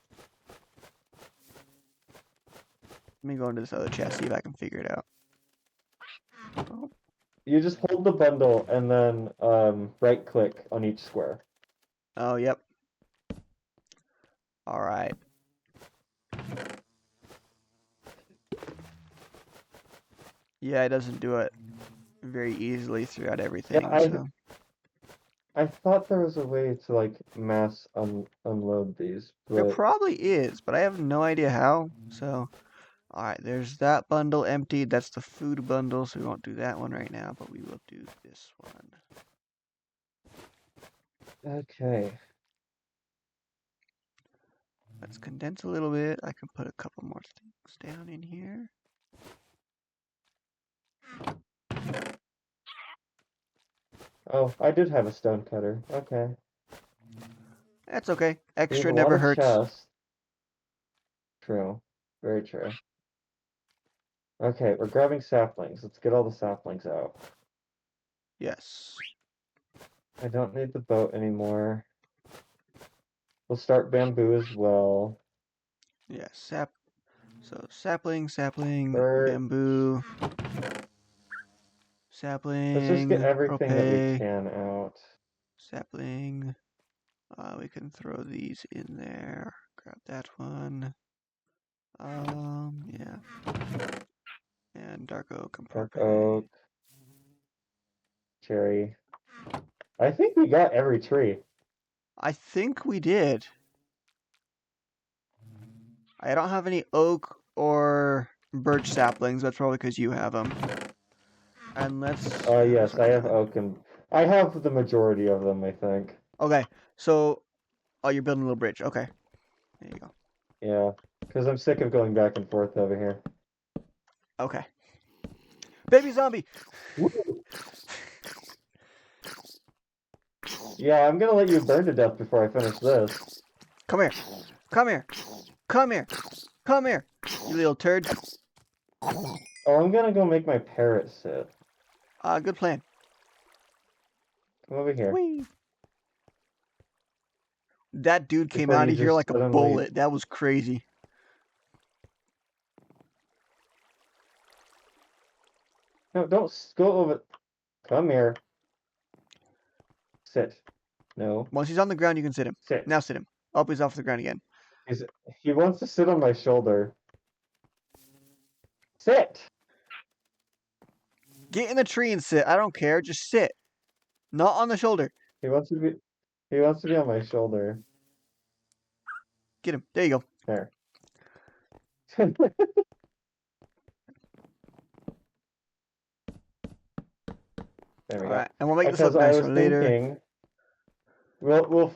let me go into this other chest, see if I can figure it out. Oh, You just hold the bundle and then right click on each square. oh, yep. All right. Yeah, it doesn't do it very easily throughout Yeah, everything, so. I thought there was a way to like mass unload these, There but probably is, but I have no idea how, so. Alright, there's that bundle emptied. That's the food bundle, so we won't do that one right now, but we will do this one. okay. Let's condense a little bit. I can put a couple more things down in here. Oh, I did have a stone cutter. Okay. That's okay. We have Extra a lot never of hurts. chests. True. Very true. Okay, we're grabbing saplings. Let's get all the saplings out. Yes. I don't need the boat anymore. We'll start bamboo as well. Yeah, so sapling, Or bamboo, let's just get sapling, everything that we propay, can out. sapling. We can throw these in there. Grab that one. Yeah. And dark oak and Dark propay. oak, cherry. I think we got every tree. I think we did. I don't have any oak or birch saplings. That's probably because you have them. And let's. Yeah, that's Yes, I already have done. oak and I have the majority of them, I think. Okay, so. Oh, you're building a little bridge. Okay, there you go. Yeah, because I'm sick of going back and forth over here. Okay. Baby zombie! Woo! Yeah, I'm gonna let you burn to death before I finish this. Come here. Come here. Come here. Come here. You little turd. Oh, I'm gonna go make my parrot sit. Good plan. Come over here. Whee! That dude came Before out you of here just like a suddenly... bullet. That was crazy. No, don't go over... Come here. Sit. No. Once he's on the ground, you can sit him. Sit. Now sit him. Oh, he's off the ground again. He's... He wants to sit on my shoulder. Sit! Get in the tree and sit. I don't care. Just sit. Not on the shoulder. He wants to be... He wants to be on my shoulder. Get him. There you go. There. There we All go. right, and we'll make this look Because I was nicer later. thinking, we'll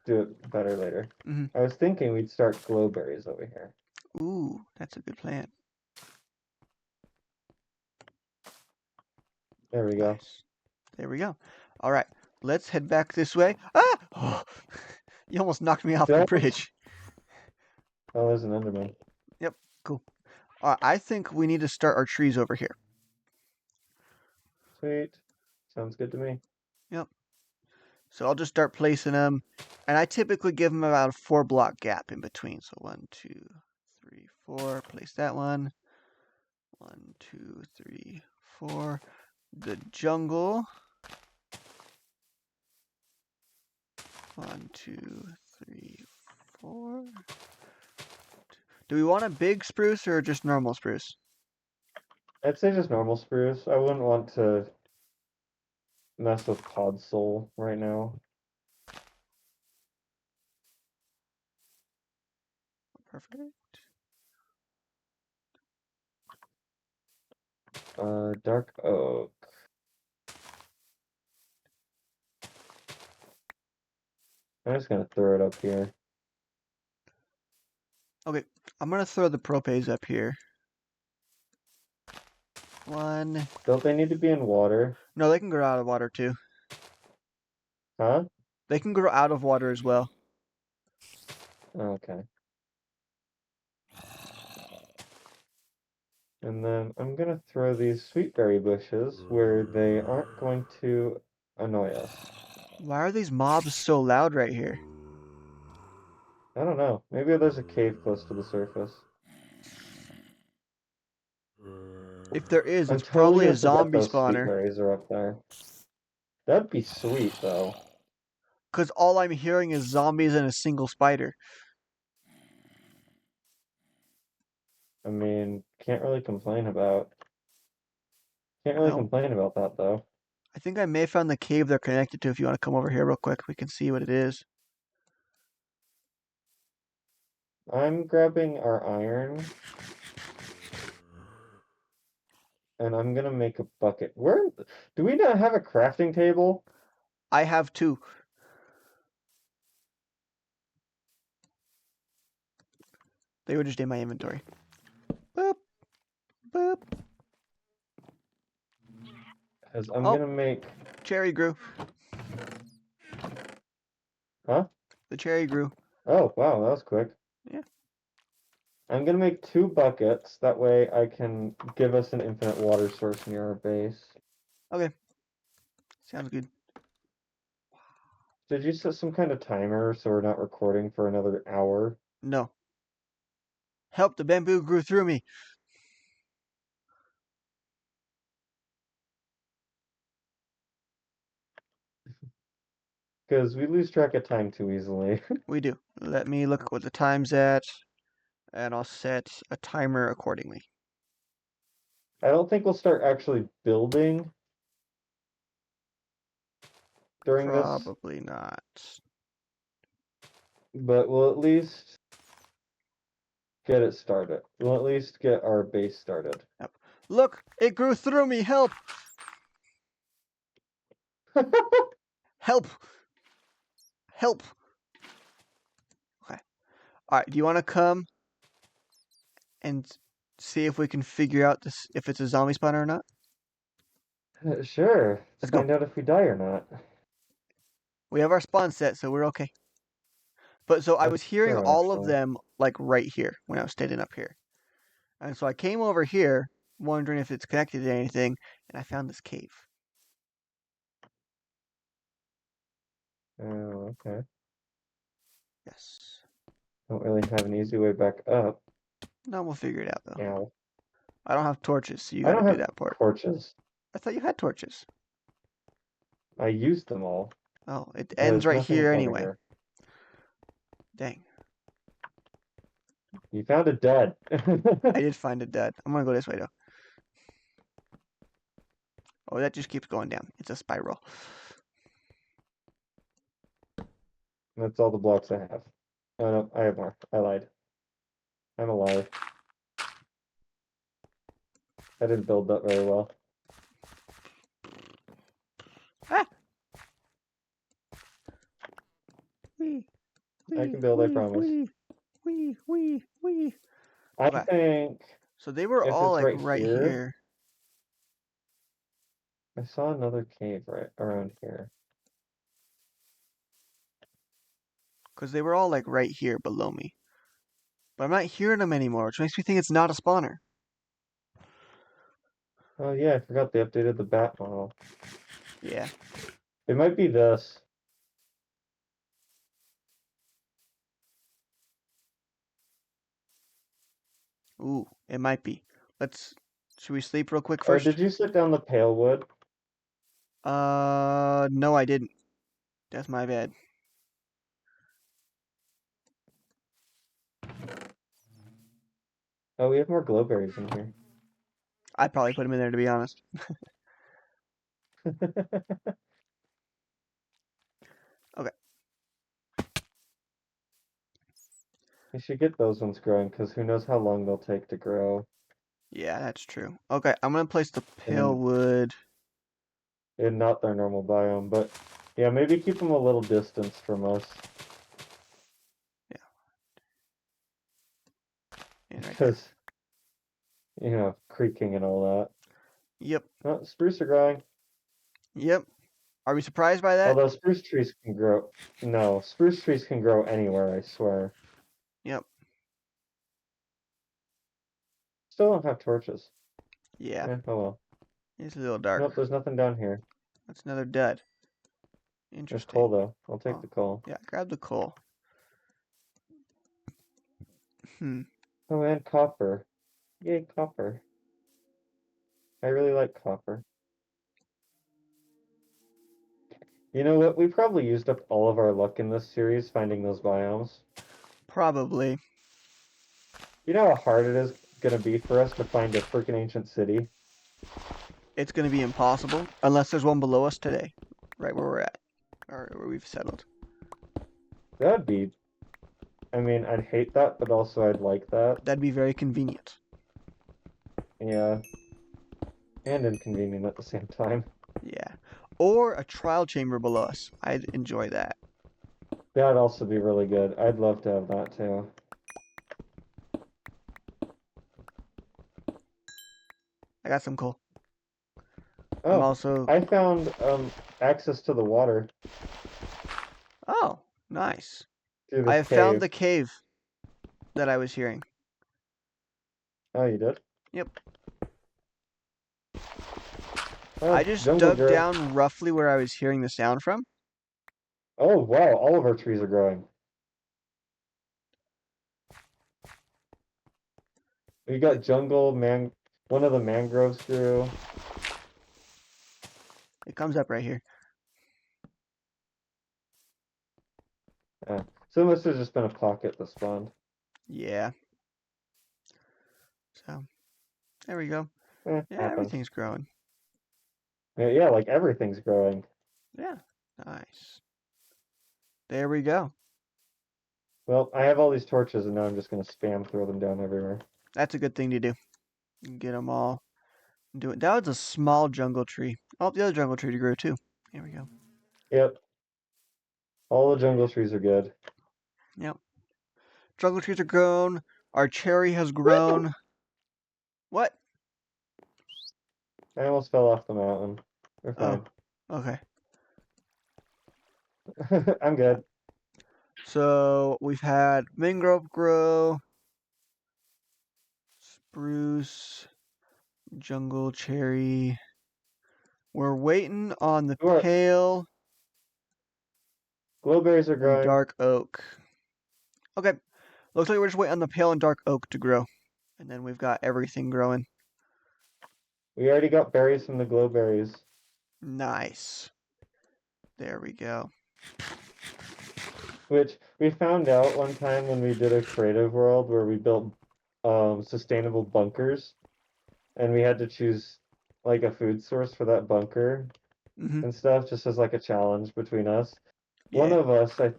do it better later. Hmm. I was thinking we'd start glowberries over here. Ooh, that's a good plan. There we go. Nice. There we go. All right, let's head back this way. Ah! Oh, you almost knocked me off the Don't. bridge. Oh, there's an Enderman. Yep, cool. I think we need to start our trees over here. Sweet. Sounds good to me. Yep. So I'll just start placing them, and I typically give them about a 4 block gap in between. So 1, 2, 3, 4. Place that one. 1, 2, 3, 4. The jungle. 1, 2, 3, 4. Do we want a big spruce or just normal spruce? I'd say just normal spruce. I wouldn't want to mess with podzol right now. Perfect. Dark oak. I'm just gonna throw it up here. Okay, I'm gonna throw the propase up here. 1. Don't they need to be in water? No, they can grow out of water too. Huh? They can grow out of water as well. Okay. And then I'm gonna throw these sweetberry bushes where they aren't going to annoy us. Why are these mobs so loud right here? I don't know. Maybe there's a cave close to the surface. If there is, I'm it's totally probably a gonna forget zombie those spawner. sweetberries are up there. That'd be sweet, though. Because all I'm hearing is zombies and a single spider. I mean, can't really No. complain about that, though. I think I may have found the cave they're connected to. If you want to come over here real quick, we can see what it is. I'm grabbing our iron, and I'm gonna make a bucket. Do we not have a crafting table? I have 2. They were just in my inventory. Boop, boop. Because I'm Oh, gonna make, cherry grew. huh? The cherry grew. Oh, wow, that was quick. Yeah. I'm gonna make 2 buckets. That way I can give us an infinite water source near our base. Okay. Sounds good. Did you set some kind of timer so we're not recording for another hour? No. Help! The bamboo grew through me. Because we lose track of time too easily. We do. Let me look what the time's at, and I'll set a timer accordingly. I don't think we'll start actually building during this, Probably not. but we'll at least get it started. We'll at least get our base started. Yep. Look! It grew through me! Help! Help! Help! Okay. Alright, do you want to come and see if we can figure out this if it's a zombie spawner or not? Sure. Let's Let's go. find out if we die or not. We have our spawn set, so we're okay. But so I was That's hearing true, all of actually. them like right here when I was standing up here. And so I came over here wondering if it's connected to anything, and I found this cave. Oh, okay. Yes. Don't really have an easy way back up. No, we'll figure it out though. Ow. I don't have torches, so you I gotta don't do have that part. torches. I thought you had torches. I used them all. Oh, it ends There's right nothing here over anyway. here. Dang. You found it dead. I did find it dead. I'm gonna go this way though. Oh, that just keeps going down. It's a spiral. That's all the blocks I have. Oh no, I have more. I lied. I'm a liar. I didn't build that very well. Ah! Wee, I wee, can build, I wee, promise. wee, wee, wee, wee. I Okay, think so they were if all it's like right right here, here. I saw another cave right around here. Because they were all like right here below me. But I'm not hearing them anymore, which makes me think it's not a spawner. Oh yeah, I forgot they updated the bat model. Yeah. It might be this. Ooh, it might be. Should we sleep real quick Oh, first? did you set down the pale wood? No, I didn't. That's my bad. Oh, we have more glowberries in here. I'd probably put them in there to be honest. Okay. You should get those ones growing, because who knows how long they'll take to grow. Yeah, that's true. Okay, I'm gonna place the pale And wood. not their normal biome, but yeah, maybe keep them a little distance from us. Yeah, and right there. Because, creaking and all that. Yep. Oh, spruce are growing. Yep. Are we surprised by that? Although spruce trees can grow. No, spruce trees can grow anywhere, I swear. Yep. Still don't have torches. Yeah. Oh well. It's a little dark. Nope, there's nothing down here. That's another dud. There's Interesting. coal though. I'll take Oh, the coal. yeah. Grab the coal. Hmm. Oh, and copper. Yay, copper. I really like copper. You know what? We probably used up all of our luck in this series finding those biomes. Probably. You know how hard it is gonna be for us to find a freaking ancient city? It's gonna be impossible unless there's one below us today, right where we're at, or where we've settled. That'd be. I mean, I'd hate that, but also I'd like that. That'd be very convenient. Yeah, and inconvenient at the same time. Yeah. Or a trial chamber below us. I'd enjoy that. That'd also be really good. I'd love to have that too. I got some coal. I'm Oh, also. I found access to the water Oh, nice. through I this have found cave. the cave that I was hearing. Oh, you did? Yep. I Oh, just jungle dug girl. down roughly where I was hearing the sound from. Oh, wow, all of our trees are growing. We got jungle, man. One of the mangroves grew. It comes up right here. So it must have just been a pocket that spawned. Yeah. So, there we go. Yeah, Happens. everything's growing. Yeah, like everything's growing. Yeah. Nice. There we go. Well, I have all these torches, and now I'm just gonna spam throw them down everywhere. That's a good thing to do. Get them all. Do it. That was a small jungle tree. Oh, the other jungle tree grew too. Here we go. Yep, all the jungle trees are good. Yep. Jungle trees are grown. Our cherry has Woo! grown. What? I almost fell off the mountain. We're Oh, fine. okay. I'm good. So we've had mangrove grow, spruce, jungle cherry. We're waiting on the Who are pale glowberries are and growing? dark oak. Okay. Looks like we're just waiting on the pale and dark oak to grow. And then we've got everything growing. We already got berries from the glowberries. Nice. There we go. Which we found out one time when we did a creative world where we built sustainable bunkers, and we had to choose like a food source for that bunker Hmm. and stuff, just as like a challenge between us. One Yeah. of us, I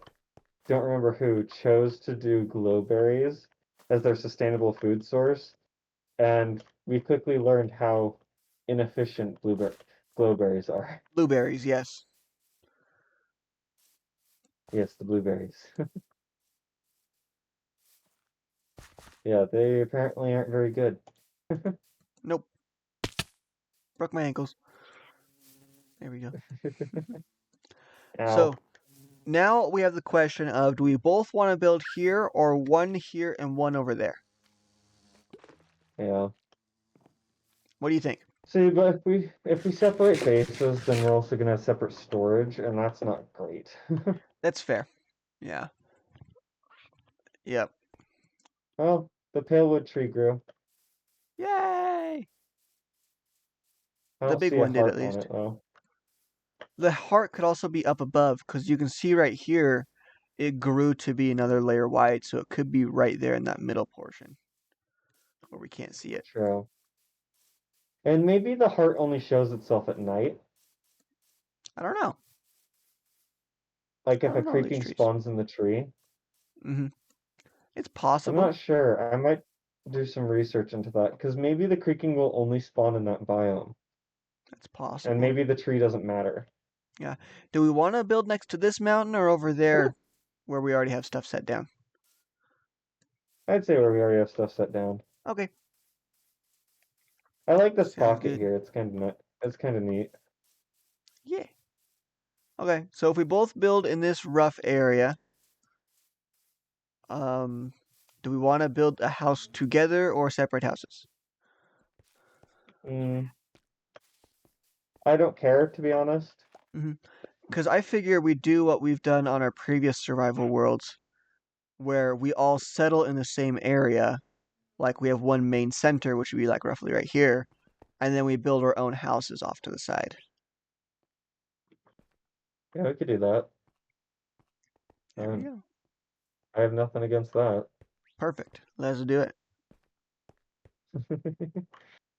don't remember who, chose to do glowberries as their sustainable food source, and we quickly learned how inefficient glowberries are. Blueberries, yes. Yes, the blueberries. Yeah, they apparently aren't very good. Nope. Broke my ankles. There we go. Ow. So now we have the question of do we both want to build here or one here and one over there? Yeah. What do you think? See, but if we separate bases, then we're also gonna have separate storage, and that's not great. That's fair. Yeah. Yep. Well, the palewood tree grew. Yay! I The don't big see a one did heart at on least. it though. The heart could also be up above because you can see right here it grew to be another layer wide, so it could be right there in that middle portion where we can't see it. True. And maybe the heart only shows itself at night. I don't know. Like I if a don't know these creeping trees. spawns in the tree. Mm-hmm. It's I'm possible. not sure. I might do some research into that because maybe the creaking will only spawn in that biome, It's and possible. maybe the tree doesn't matter. Yeah. Do we want to build next to this mountain or over Yeah, there where we already have stuff set down? I'd say where we already have stuff set down. Okay. I like this Sounds pocket good. here. It's kind of neat. Yeah. Okay. So if we both build in this rough area, um, do we want to build a house together or separate houses? Mm, I don't care to be honest. Mm-hmm. Because I figure we do what we've done on our previous survival worlds, where we all settle in the same area. Like we have one main center, which would be like roughly right here, and then we build our own houses off to the side. Yeah, we could do that. There we Um, go. I have nothing against that. Perfect. Let's do it.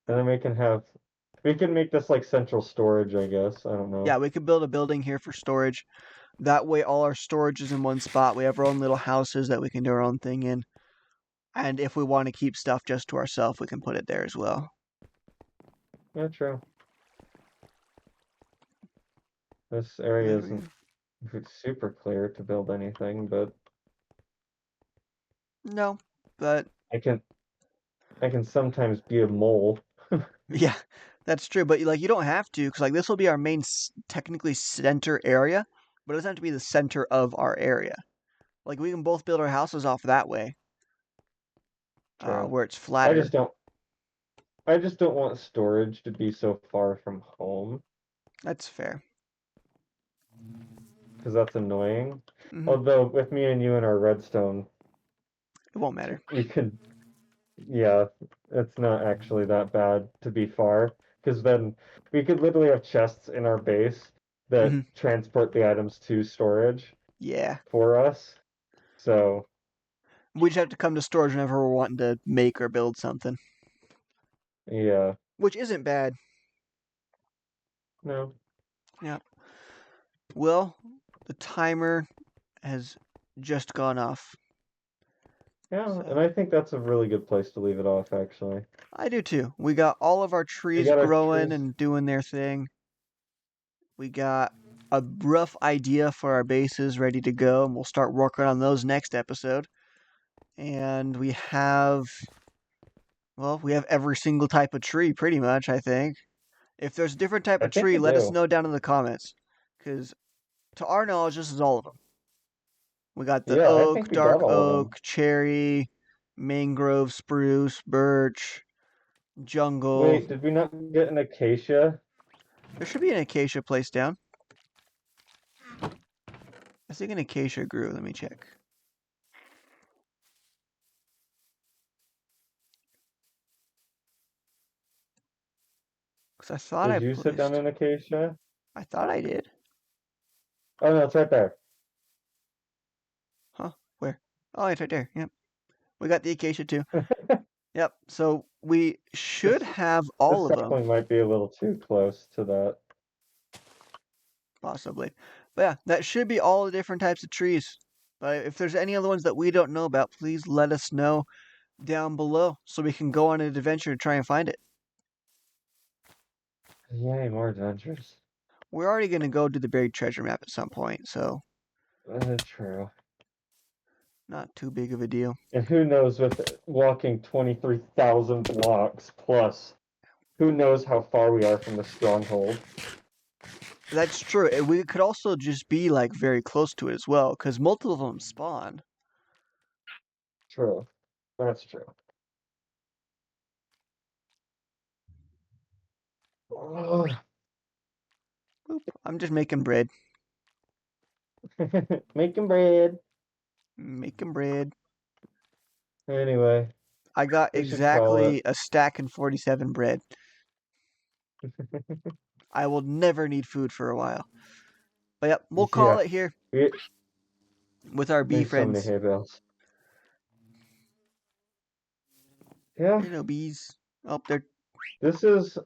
And then we can make this like central storage, I guess. I don't Yeah, know. we could build a building here for storage. That way, all our storage is in one spot. We have our own little houses that we can do our own thing in. And if we want to keep stuff just to ourselves, we can put it there as well. Yeah, true. This area There we isn't go. super clear to build anything, but No, but I can I can sometimes be a mole. yeah, that's true. But like, you don't have to, because like this will be our main, technically center area, but it doesn't have to be the center of our area. Like we can both build our houses off that way, True. where it's I flatter. just don't I just don't want storage to be so far from home That's fair. because that's annoying. Hmm. Although with me and you and our redstone, It won't matter. we could yeah, it's not actually that bad to be far because then we could literally have chests in our base that Hmm. transport the items to storage Yeah, for us. So, we just have to come to storage whenever we're wanting to make or build something, yeah. which isn't bad. No. Yeah. Well, the timer has just gone off. Yeah, and So I think that's a really good place to leave it off actually. I do too. We got all of our We trees got our growing trees. and doing their thing. We got a rough idea for our bases ready to go, and we'll start working on those next episode. And we have every single type of tree pretty much, I think. If there's a different type I of think tree, we let us do. know down in the comments. Because to our knowledge, this is all of them. We got the Yeah, I oak, think we got dark all of them. oak, cherry, mangrove, spruce, birch, jungle. Wait, did we not get an acacia? There should be an acacia placed down. I think an acacia grew. Let me check. Because I thought Did I you sit down placed. an acacia? I thought I did. Oh no, it's right there. Huh? Where? Oh, it's right there. Yep. We got the acacia too. Yep. So we should This have this all of them, sapling might be a little too close to that. possibly. But yeah, that should be all the different types of trees. But if there's any other ones that we don't know about, please let us know. down below so we can go on an adventure to try and find it. Yay, more adventures. We're already going to go to the buried treasure map at some point, so True. not too big of a deal. And who knows, with walking 23,000 blocks plus, who knows how far we are from the stronghold? That's true. We could also just be like very close to it as well, because multiple of them spawn. True. That's true. Oh. Boop. I'm just making bread. Making bread. Making bread. Anyway, I got we should call exactly it. a stack and 47 bread. I will never need food for a while. But yep, we'll call Yeah, it here we with our bee make so many friends. hay bales. Yeah, You know, bees. Oh, there this is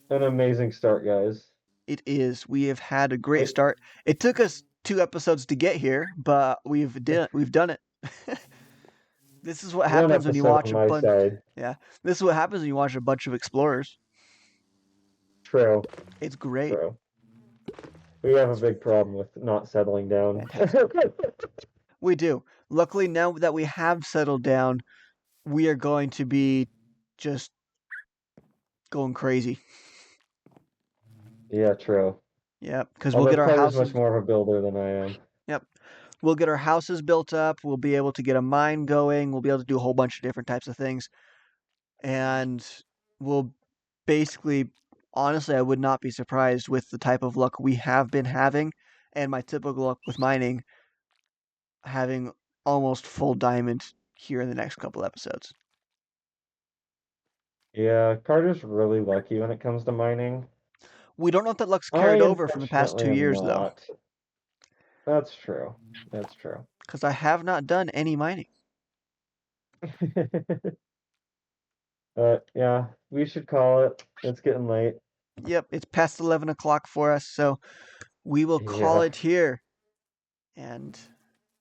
an amazing start, guys. it is. We have had a great It, start. It took us 2 episodes to get here, but we've done it. This is what one happens when you episode watch on a my bunch. side. Yeah, this is what happens when you watch a bunch of explorers. True, It's great. true. We have a It's big problem with not settling down. fantastic. We do. Luckily, now that we have settled down, we are going to be just going crazy. Yeah, true. Yep, because we'll Although get our Carter's much houses. more of a builder than I am. Yep, we'll get our houses built up. We'll be able to get a mine going. We'll be able to do a whole bunch of different types of things, and we'll basically, honestly, I would not be surprised with the type of luck we have been having, and my typical luck with mining, having almost full diamond here in the next couple episodes. Yeah, Carter's really lucky when it comes to mining. We don't know if that luck's I carried over from the past unfortunately two am years, though, not. That's true. That's true. because I have not done any mining. But yeah, we should call it. It's getting late. Yep, it's past 11 o'clock for us, so we will call Yeah. it here. And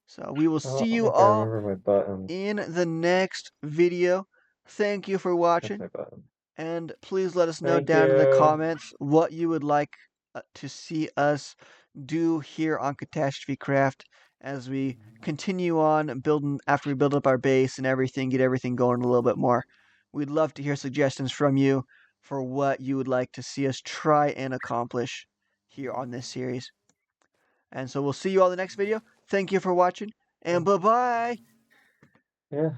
so we will Oh, see I you gotta all remember my buttons. in the next video. Thank you for That's watching. my button. And please let us know Thank down in the you. comments what you would like to see us do here on Catastrophe Craft as we continue on building after we build up our base and everything, get everything going a little bit more. We'd love to hear suggestions from you for what you would like to see us try and accomplish here on this series. And so we'll see you all in the next video. Thank you for watching, and bye bye. Yeah.